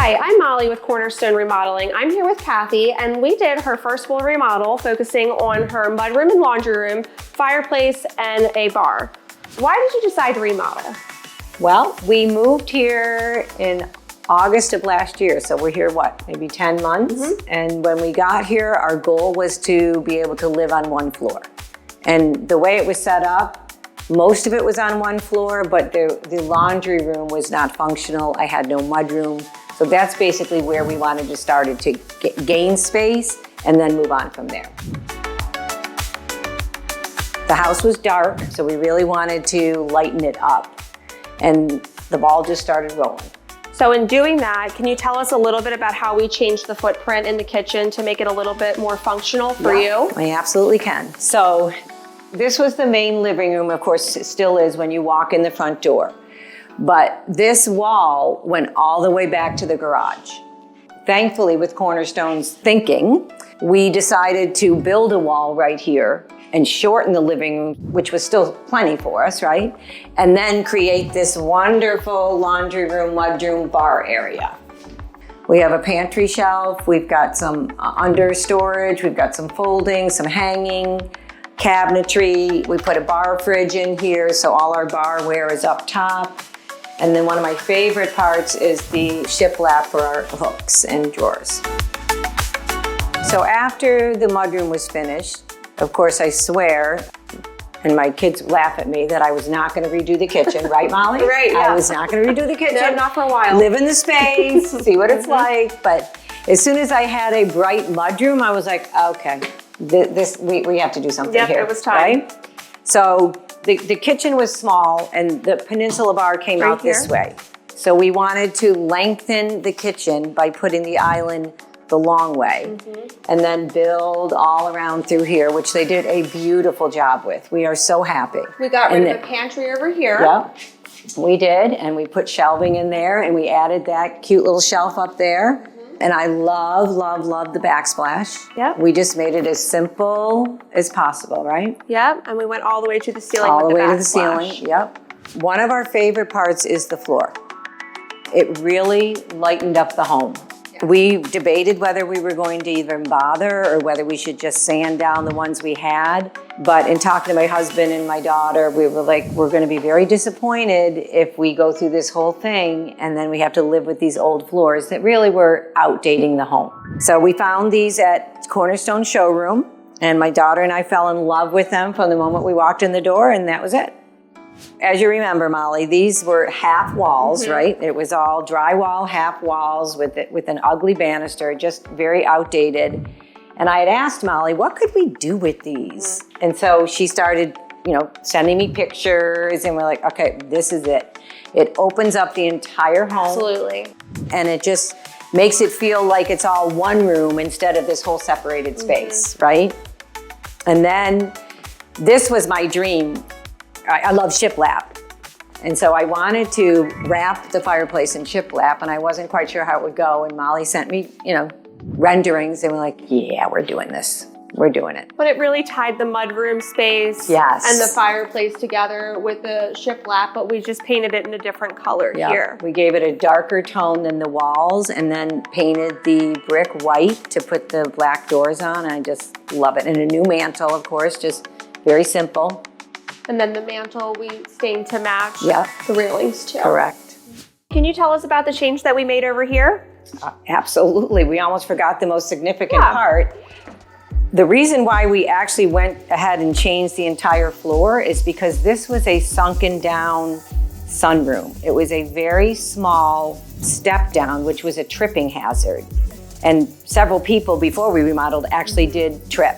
Hi, I'm Molly with Cornerstone Remodeling. I'm here with Kathy, and we did her first full remodel focusing on her mudroom and laundry room, fireplace, and a bar. Why did you decide to remodel? Well, we moved here in August of last year, so we're here, what, maybe 10 months? And when we got here, our goal was to be able to live on one floor. And the way it was set up, most of it was on one floor, but the laundry room was not functional. I had no mudroom. So that's basically where we wanted to start, to gain space and then move on from there. The house was dark, so we really wanted to lighten it up. And the ball just started rolling. So in doing that, can you tell us a little bit about how we changed the footprint in the kitchen to make it a little bit more functional for you? I absolutely can. So this was the main living room. Of course, it still is when you walk in the front door. But this wall went all the way back to the garage. Thankfully, with Cornerstone's thinking, we decided to build a wall right here and shorten the living room, which was still plenty for us, right? And then create this wonderful laundry room, mudroom, bar area. We have a pantry shelf, we've got some under storage, we've got some folding, some hanging, cabinetry. We put a bar fridge in here, so all our barware is up top. And then one of my favorite parts is the shiplap for our hooks and drawers. So after the mudroom was finished, of course I swear, and my kids laugh at me, that I was not gonna redo the kitchen, right, Molly? Right, yeah. I was not gonna redo the kitchen. No, not for a while. Live in the space, see what it's like. But as soon as I had a bright mudroom, I was like, okay, we have to do something here. It was time. Right? So the kitchen was small and the peninsula bar came out this way. So we wanted to lengthen the kitchen by putting the island the long way and then build all around through here, which they did a beautiful job with. We are so happy. We got rid of the pantry over here. Yep, we did, and we put shelving in there and we added that cute little shelf up there. And I love, love, love the backsplash. Yep. We just made it as simple as possible, right? Yep, and we went all the way to the ceiling All with the way backsplash. to the ceiling, yep. One of our favorite parts is the floor. It really lightened up the home. We debated whether we were going to even bother or whether we should just sand down the ones we had. But in talking to my husband and my daughter, we were like, we're going to be very disappointed if we go through this whole thing and then we have to live with these old floors that really were outdating the home. So we found these at Cornerstone showroom, and my daughter and I fell in love with them from the moment we walked in the door, and that was it. As you remember, Molly, these were half walls, right? It was all drywall, half walls with an ugly banister, just very outdated. And I had asked Molly, what could we do with these? And so she started, sending me pictures, and we're like, okay, this is it. It opens up the entire home. Absolutely. And it just makes it feel like it's all one room instead of this whole separated space, right? And then this was my dream. I love shiplap. And so I wanted to wrap the fireplace in shiplap, and I wasn't quite sure how it would go. And Molly sent me, renderings, and we're like, yeah, we're doing this. We're doing it. But it really tied the mudroom space and the fireplace together with the shiplap, but we just painted it in a different color here. We gave it a darker tone than the walls and then painted the brick white to put the black doors on. I just love it. And a new mantle, of course, just very simple. And then the mantle we stained to match the railings too. Correct. Can you tell us about the change that we made over here? Absolutely. We almost forgot the most significant part. The reason why we actually went ahead and changed the entire floor is because this was a sunken down sunroom. It was a very small step down, which was a tripping hazard. And several people before we remodeled actually did trip.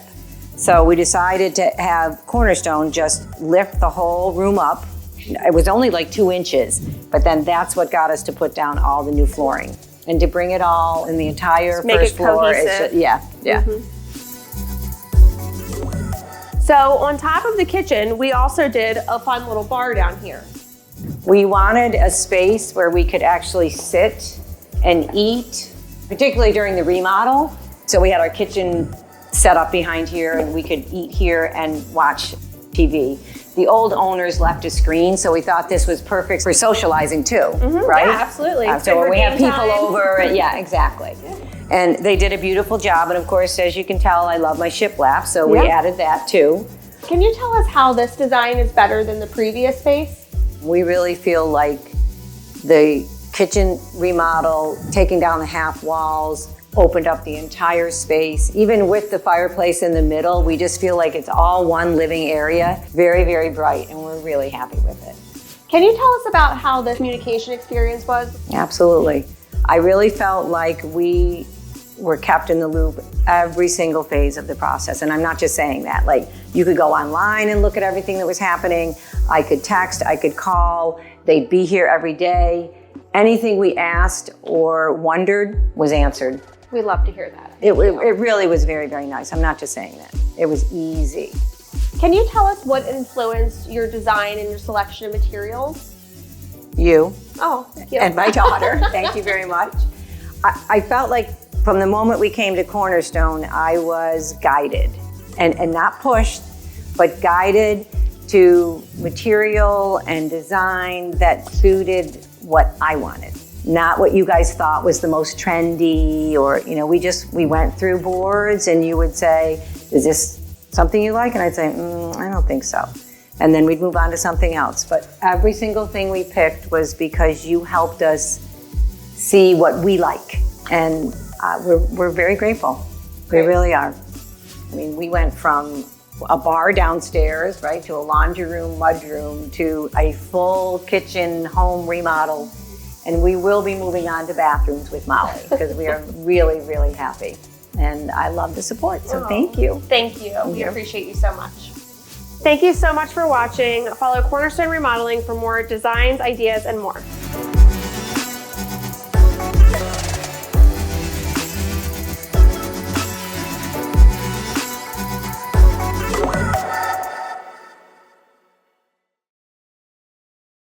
So we decided to have Cornerstone just lift the whole room up. It was only like 2 inches, but then that's what got us to put down all the new flooring and to bring it all in the entire first floor. So on top of the kitchen, we also did a fun little bar down here. We wanted a space where we could actually sit and eat, particularly during the remodel. So we had our kitchen set up behind here, and we could eat here and watch TV. The old owners left a screen, so we thought this was perfect for socializing too, right? Yeah, absolutely. So when we have game people time. over, yeah, exactly. And they did a beautiful job. And of course, as you can tell, I love my shiplap, so we added that too. Can you tell us how this design is better than the previous space? We really feel like the kitchen remodel, taking down the half walls, opened up the entire space. Even with the fireplace in the middle, we just feel like it's all one living area. Very, very bright, and we're really happy with it. Can you tell us about how the communication experience was? Absolutely. I really felt like we were kept in the loop every single phase of the process. And I'm not just saying that. Like, you could go online and look at everything that was happening. I could text, I could call. They'd be here every day. Anything we asked or wondered was answered. We love to hear that. It really was very, very nice. I'm not just saying that. It was easy. Can you tell us what influenced your design and your selection of materials? You. Oh, thank you. And my daughter. Thank you very much. I felt like from the moment we came to Cornerstone, I was guided and not pushed, but guided to material and design that suited what I wanted. Not what you guys thought was the most trendy, or, you know, we went through boards and you would say, is this something you like? And I'd say, I don't think so. And then we'd move on to something else. But every single thing we picked was because you helped us see what we like. And we're very grateful. We really are. I mean, we went from a bar downstairs, right, to a laundry room, mudroom, to a full kitchen home remodel. And we will be moving on to bathrooms with Molly because we are really, really happy. And I love the support, so thank you. Thank you. We appreciate you so much. Thank you so much for watching. Follow Cornerstone Remodeling for more designs, ideas, and more.